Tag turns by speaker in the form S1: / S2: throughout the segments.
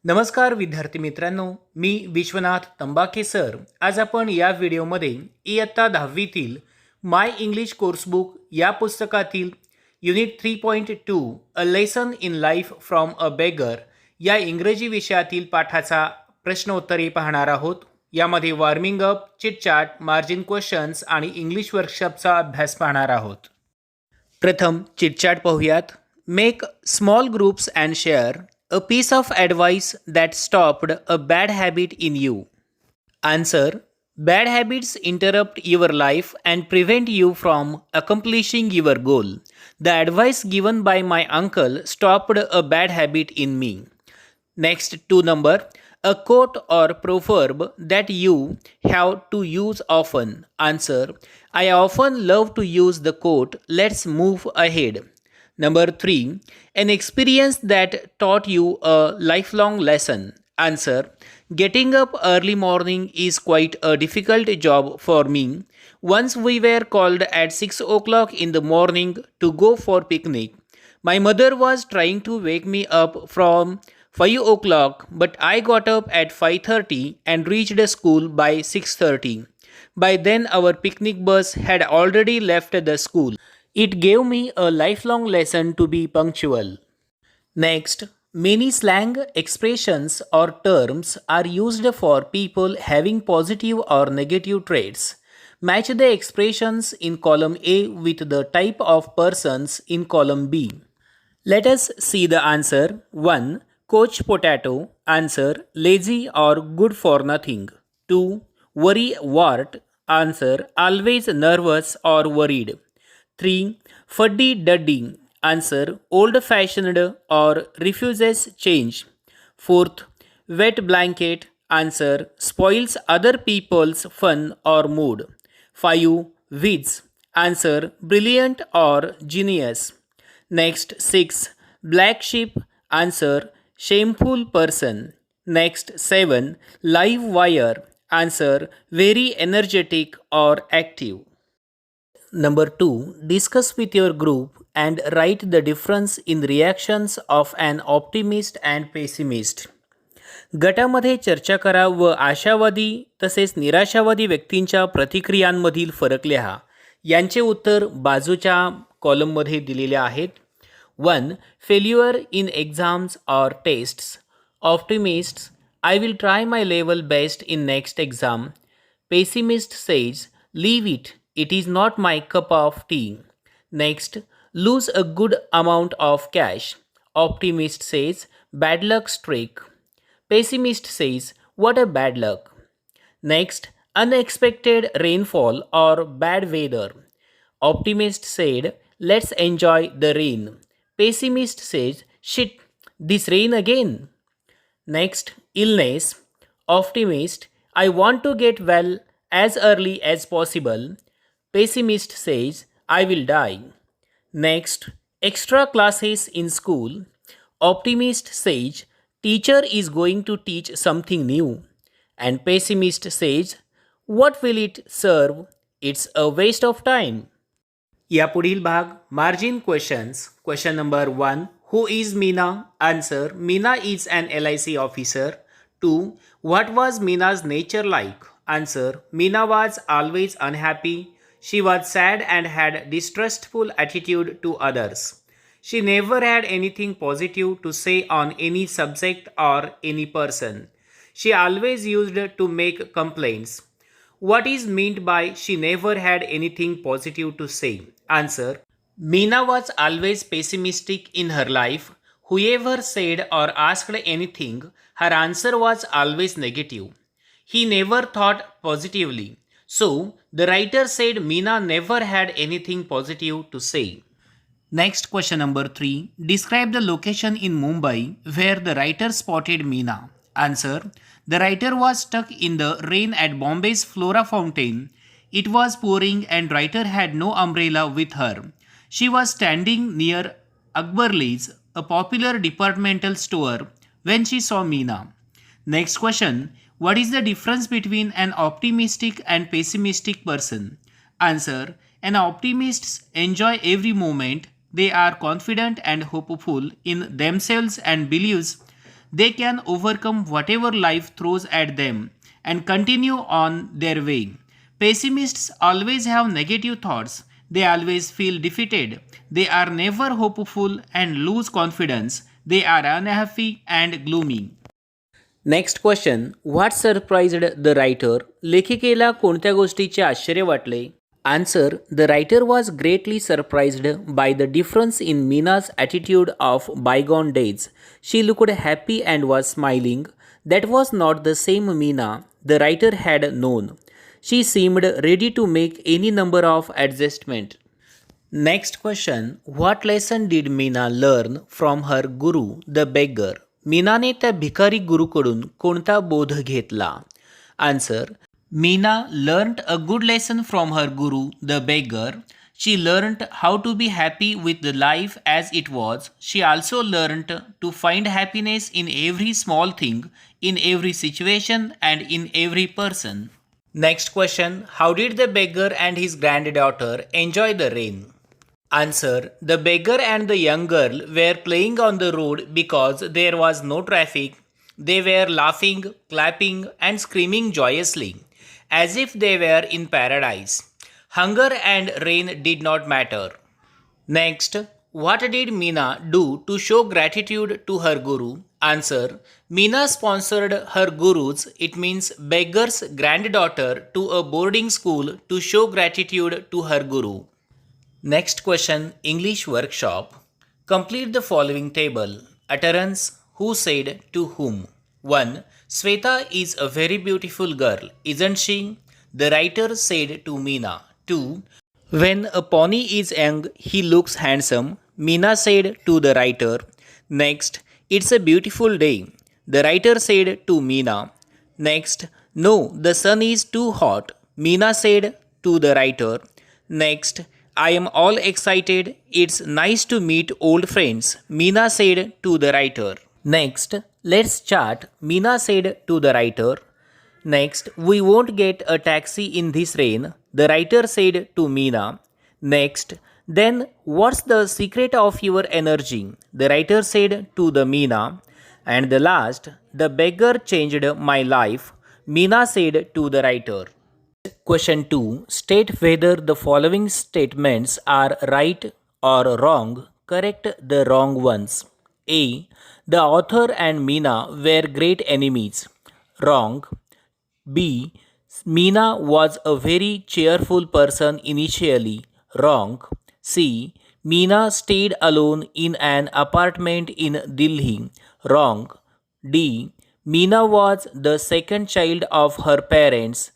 S1: नमस्कार विद्यार्थी मित्रांनो, मी विश्वनाथ तंबाके सर. आज आपण या व्हिडिओमध्ये इयत्ता 10वीतील माय इंग्लिश कोर्सबुक या पुस्तकातील unit 3.2 a lesson in life from a beggar या इंग्रजी विषयातील पाठाचा प्रश्नोत्तरे पाहणार आहोत. यामध्ये warming up, chitchat, margin questions आणि इंग्लिश वर्कशॉपचा अभ्यास पाहणार आहोत. प्रथम चिटचॅट पाहूयात. Make small groups and share a piece of advice that stopped a bad habit in you. Answer: bad habits interrupt your life and prevent you from accomplishing your goal. The advice given by my uncle stopped a bad habit in me. Next, 2 number. A quote or proverb that you have to use often. Answer: I often love to use the quote, let's move ahead. Number 3. An experience that taught you a lifelong lesson. Answer: getting up early morning is quite a difficult job for me. Once we were called at 6 o'clock in the morning to go for picnic. My mother was trying to wake me up from 5 o'clock, but I got up at 5:30 and reached school by 6:30. By then our picnic bus had already left the school. It gave me a lifelong lesson to be punctual. Next, many slang expressions or terms are used for people having positive or negative traits. Match the expressions in column A with the type of persons in column B. Let us see the answer. 1. Coach potato. Answer: lazy or good for nothing. 2. Worry wart. Answer: always nervous or worried. 3. Fuddy duddy. Answer: old fashioned or refuses change. 4th. Wet blanket. Answer: spoils other people's fun or mood. 5. Whiz. Answer: brilliant or genius. Next, 6. Black sheep. Answer: shameful person. Next, 7. Live wire. Answer: very energetic or active. Number 2. Discuss with your group and write the difference in reactions of an optimist and pessimist. गटामध्ये चर्चा करा व आशावादी तसेच निराशावादी व्यक्तींच्या प्रतिक्रियांमधील फरक लिहा. यांचे उत्तर बाजूच्या कॉलममध्ये दिलेले आहेत. 1. Failure in exams or tests. Optimists: I will try my level best in next exam. Pessimist says, leave it. It is not my cup of tea. Next, lose a good amount of cash. Optimist says, bad luck streak. Pessimist says, what a bad luck. Next, unexpected rainfall or bad weather. Optimist said, let's enjoy the rain. Pessimist says, shit, this rain again. Next, illness. Optimist: I want to get well as early as possible. Pessimist says, I will die. Next, extra classes in school. Optimist says, teacher is going to teach something new. And pessimist says, what will it serve? It's a waste of time. यापुढील भाग margin questions. Question number 1. Who is Meena? Answer: Meena is an LIC officer. 2. What was Meena's nature like? Answer: Meena was always unhappy. She was sad and had distrustful attitude to others. She never had anything positive to say on any subject or any person. She always used to make complaints. What is meant by she never had anything positive to say? Answer: Meena was always pessimistic in her life. Whoever said or asked anything, her answer was always negative. He never thought positively. So, the writer said Meena never had anything positive to say. Next, question number 3. Describe the location in Mumbai where the writer spotted Meena. Answer: the writer was stuck in the rain at Bombay's Flora Fountain. It was pouring and writer had no umbrella with her. She was standing near Akbarli's, a popular departmental store, when she saw Meena. Next question. What is the difference between an optimistic and pessimistic person? Answer: an optimist enjoy every moment. They are confident and hopeful in themselves and believes They can overcome whatever life throws at them and continue on their way. Pessimists always have negative thoughts. They always feel defeated. They are never hopeful and lose confidence. They are unhappy and gloomy. Next question what surprised the writer लेखिकेला कोणत्या गोष्टीचे आश्चर्य वाटले answer the writer was greatly surprised by the difference in Meena's attitude of bygone days she looked happy and was smiling that was not the same Meena the writer had known she seemed ready to make any number of adjustment next question what lesson did Meena learn from her guru the बेगर मीनाने त्या भिकारी गुरुकडून कोणता बोध घेतला answer Meena learned a good lesson from her guru the beggar she learned how to be happy with the life as it was she also learned to find happiness in every small thing in every situation and in every person next question how did the beggar and his granddaughter enjoy the rain Answer. The beggar and the young girl were playing on the road because there was no traffic. They were laughing, clapping, and screaming joyously, as if they were in paradise. Hunger and rain did not matter. Next, what did Meena do to show gratitude to her guru? Answer. Meena sponsored her guru's, it means beggar's granddaughter, to a boarding school to show gratitude to her guru. Next question, English workshop. Complete the following table. Utterance, who said to whom? 1. Sweta is a very beautiful girl, isn't she? The writer said to Meena. 2. When a pony is young, he looks handsome, Meena said to the writer. Next, it's a beautiful day. The writer said to Meena. Next, no, the sun is too hot, Meena said to the writer. Next, I am all excited. It's nice to meet old friends, Meena said to the writer. Next, let's chat, Meena said to the writer. Next, we won't get a taxi in this rain, the writer said to Meena. Next, then what's the secret of your energy? The writer said to the Meena. And the last, the beggar changed my life, Meena said to the writer. Question 2. State whether the following statements are right or wrong. Correct the wrong ones. A. The author and Meena were great enemies. Wrong. B. Meena was a very cheerful person initially. Wrong. C. Meena stayed alone in an apartment in Delhi. Wrong. D. Meena was the second child of her parents.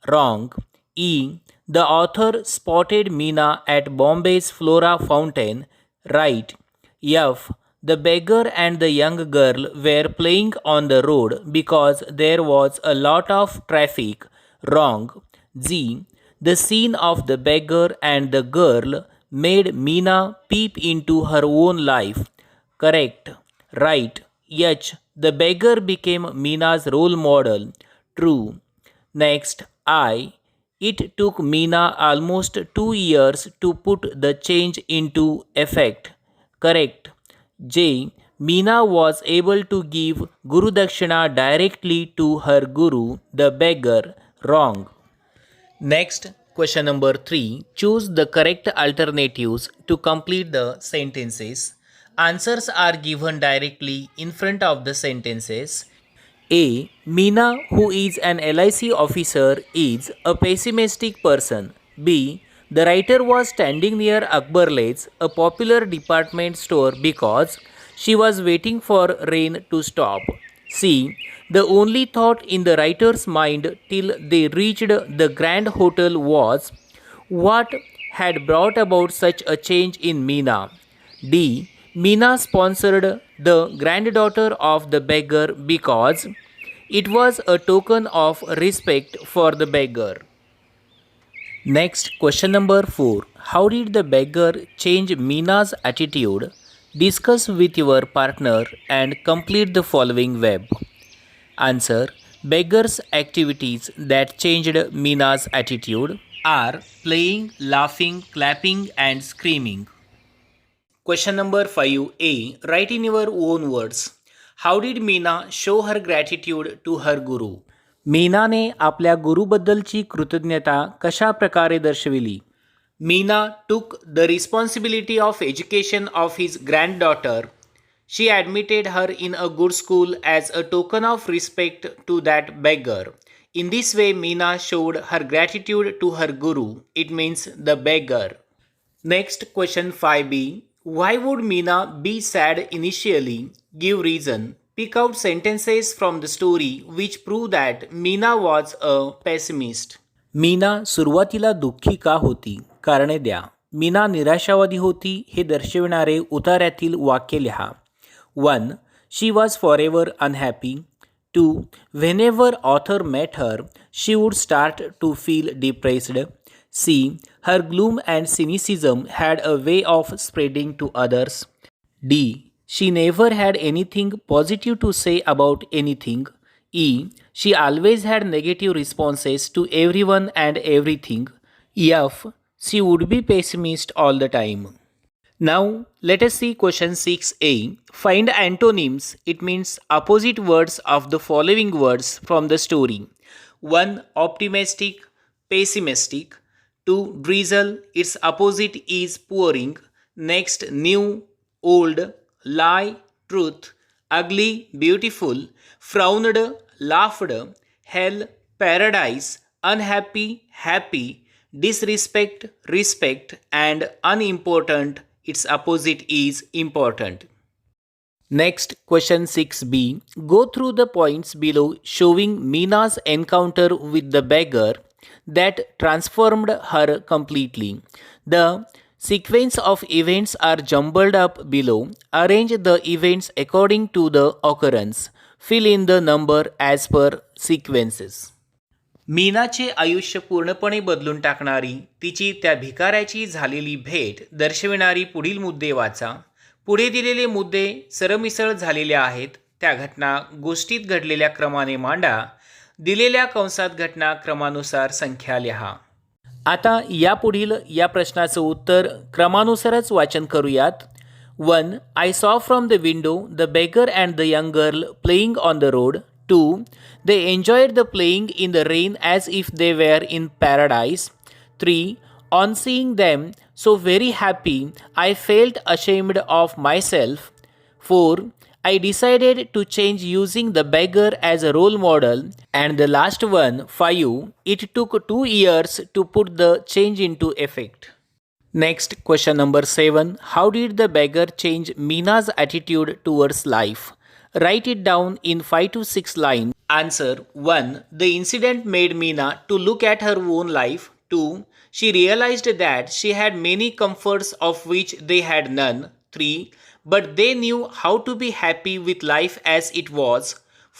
S1: Wrong. E. The author spotted Meena at Bombay's Flora Fountain. Right. F. The beggar and the young girl were playing on the road because there was a lot of traffic. Wrong. G. The scene of the beggar and the girl made Meena peep into her own life. Correct. Right. H. The beggar became Meena's role model. True. Next, I. It took Meena almost 2 years to put the change into effect. Correct. J. Meena was able to give Guru Dakshina directly to her guru, the beggar. Wrong. Next, question number 3. Choose the correct alternatives to complete the sentences. Answers are given directly in front of the sentences. A. Meena, who is an LIC officer, is a pessimistic person. B. The writer was standing near Akbar's, a popular department store, because she was waiting for rain to stop. C. The only thought in the writer's mind till they reached the Grand Hotel was what had brought about such a change in Meena. D. Meena sponsored the granddaughter of the beggar because it was a token of respect for the beggar. Next, question number 4. How did the beggar change Meena's attitude? Discuss with your partner and complete the following web. Answer. Beggar's activities that changed Meena's attitude are playing, laughing, clapping, and screaming. Question number 5A. Write in your own words. How did Meena show her gratitude to her guru? मीनाने आपल्या गुरुबद्दलची कृतज्ञता कशा प्रकारे दर्शविली? Meena took the responsibility of education of his granddaughter. She admitted her in a good school as a token of respect to that beggar. In this way, Meena showed her gratitude to her guru. It means the beggar. Next, question 5b. Why would Meena be sad initially? Give reason. Pick out sentences from the story which prove that Meena was a pessimist. Meena सुरुवातीला दुःखी का होती? कारणे द्या. मीना निराशावादी होती हे दर्शविणारे उतार्यातील वाक्य लिहा. 1. She was forever unhappy. 2. Whenever author met her, she would start to feel depressed. C. Her gloom and cynicism had a way of spreading to others. D. She never had anything positive to say about anything. E. She always had negative responses to everyone and everything. F. She would be pessimist all the time. Now, let us see question 6a. Find antonyms. It means opposite words of the following words from the story. 1. Optimistic, pessimistic. 2. Drizzle. Its opposite is pouring. Next, new, old, lie, truth, ugly, beautiful, frowned, laughed, hell, paradise, unhappy, happy, disrespect, respect, and unimportant. Its opposite is important. Next, question 6b. Go through the points below showing Meena's encounter with the beggar that transformed her completely. The sequence of events are jumbled up below. Arrange the events according to the occurrence. Fill in the number as per sequences. मीनाचे आयुष्य पूर्णपणे बदलून टाकणारी तिची त्या भिकाऱ्याची झालेली भेट दर्शविणारी पुढील मुद्दे वाचा. पुढे दिलेले मुद्दे सरमिसळ झालेले आहेत. त्या घटना गोष्टीत घडलेल्या क्रमाने मांडा. दिलेल्या कंसात घटना क्रमानुसार संख्या लिहा. आता यापुढील या प्रश्नाचं उत्तर क्रमानुसारच वाचन करूयात. 1. I saw from the window the beggar and the young girl playing on the road. 2. They enjoyed the playing in the rain as if they were in paradise. 3. On seeing them so very happy, I felt ashamed of myself. 4. I decided to change using the beggar as a role model. And the last one, 5. It took 2 years to put the change into effect. Next, question number 7. How did the beggar change Meena's attitude towards life? Write it down in 5 to 6 lines. Answer. 1. The incident made Meena to look at her own life. 2. She realized that she had many comforts of which they had none. 3. But they knew how to be happy with life as it was.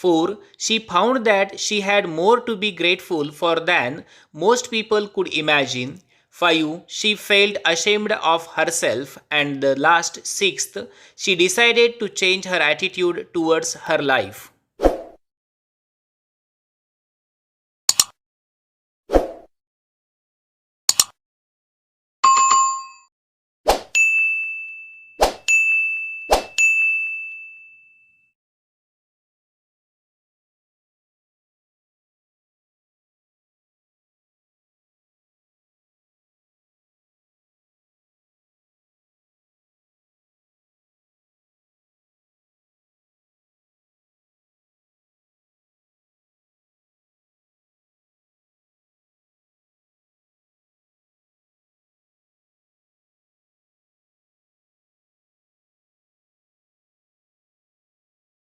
S1: 4. She found that she had more to be grateful for than most people could imagine. 5. She felt ashamed of herself. And the last, 6th, she decided to change her attitude towards her life.